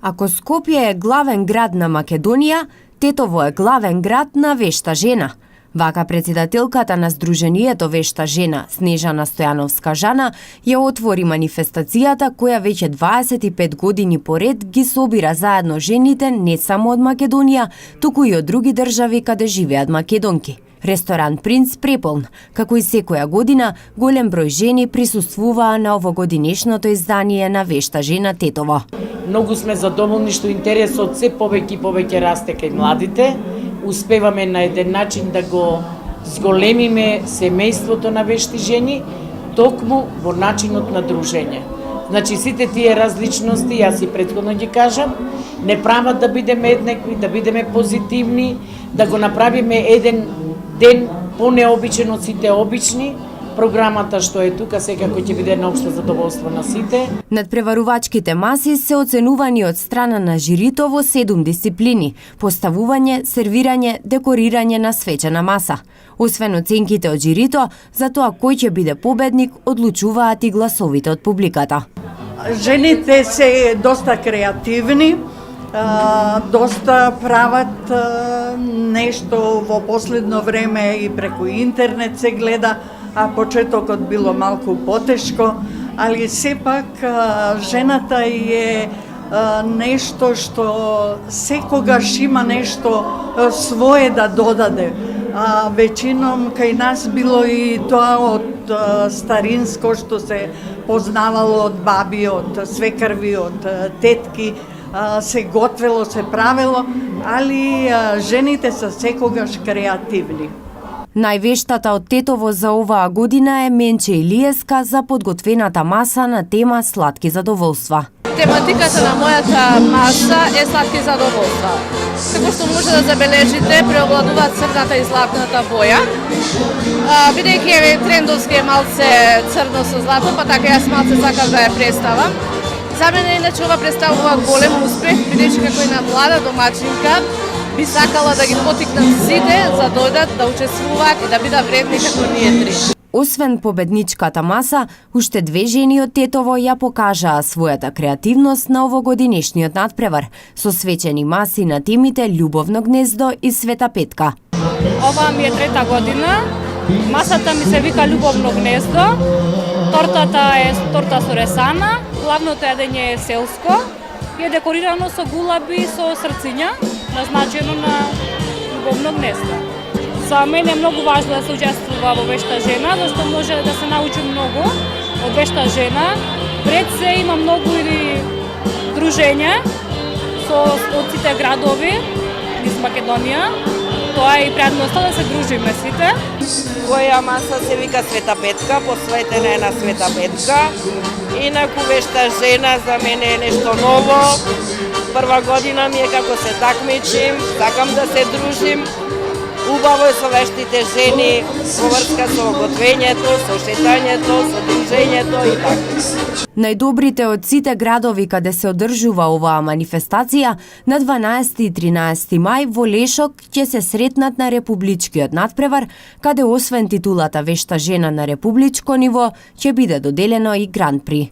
Ако Скопје е главен град на Македонија, Тетово е главен град на Вешта жена. Вака председателката на Сдруженијето Вешта жена, Снежана Стојановска-Жана, ја отвори манифестацијата која веќе 25 години поред ги собира заедно жените не само од Македонија, туку и од други држави каде живеат македонки. Ресторан Принц преполн, како и секоја година, голем број жени присуствуваа на овогодинешното издание на Вешта жена Тетово. Многу сме задоволни што интересот се повеќе и повеќе расте кај младите. Успеваме на еден начин да го зголемиме семејството на вешти жени, токму во начинот на дружење. Значи сите тие различности, јас и претходно ги кажам, не прават да бидеме еднакви, да бидеме позитивни, да го направиме еден ден понеобичен од сите обични. Програмата што е тука секако ќе биде на општо задоволство на сите. Надпреварувачките маси се оценувани од страна на жирито во 7 дисциплини: поставување, сервирање, декорирање на свечена маса. Освен оценките од жирито, за тоа кој ќе биде победник, одлучуваат и гласовите од публиката. Жените се доста креативни, доста прават нешто во последно време и преку интернет се гледа, а почетокот било малку потешко, али сепак жената е нешто што секогаш има нешто свое да додаде. Веćinom кај нас било и тоа од старинско што се познавало од баби, од свекрви, од тетки, се готвело, се правело, али жените се секогаш креативни. Највештата од Тетово за оваа година е Менче Илиеска за подготвената маса на тема сладки задоволства. Тематиката на мојата маса е сладки задоволства. Како што може да забележите, преовладуваат црната и златната боја. Бидејќи трендовски е малце црно со злато, па така јас малце сакам да ја представам. За мене иначе ова представува голем успех, бидејќи како и на млада домачинка би сакала да ги потикнат сите за да дојдат да учествуваат и да бидат вредни како ние три. Освен победничката маса, уште 2 жени од Тетово ја покажаа својата креативност на овогодинешниот надпревар, со свечени маси на темите Љубовно гнездо и Света Петка. Ова ми е 3-та година. Масата ми се вика Љубовно гнездо. Тортата е торта со ресана, главното јадење е селско и е декорирано со гулаби со срциња, назначено на Љубовно гнездо. За мене е многу важно да се учествува во Вешта жена, зашто може да се научи многу од Вешта жена. Пред се има многу и дружења од сите градови низ Македонија. Тоа е и предноста да се дружиме сите. Која маса се вика Света Петка, посветена е на Света Петка. Инаку Вешта жена за мене е нешто ново. Прва година ми е како се такмичим, сакам да се дружим. Убаво е со вештите жени, во врска со готвењето, со шетањето, со дружењето и така. Најдобрите од сите градови каде се одржува оваа манифестација на 12 и 13 мај во Лешок ќе се сретнат на републичкиот надпревар, каде освен титулата Вешта жена на републичко ниво ќе биде доделено и Гран При.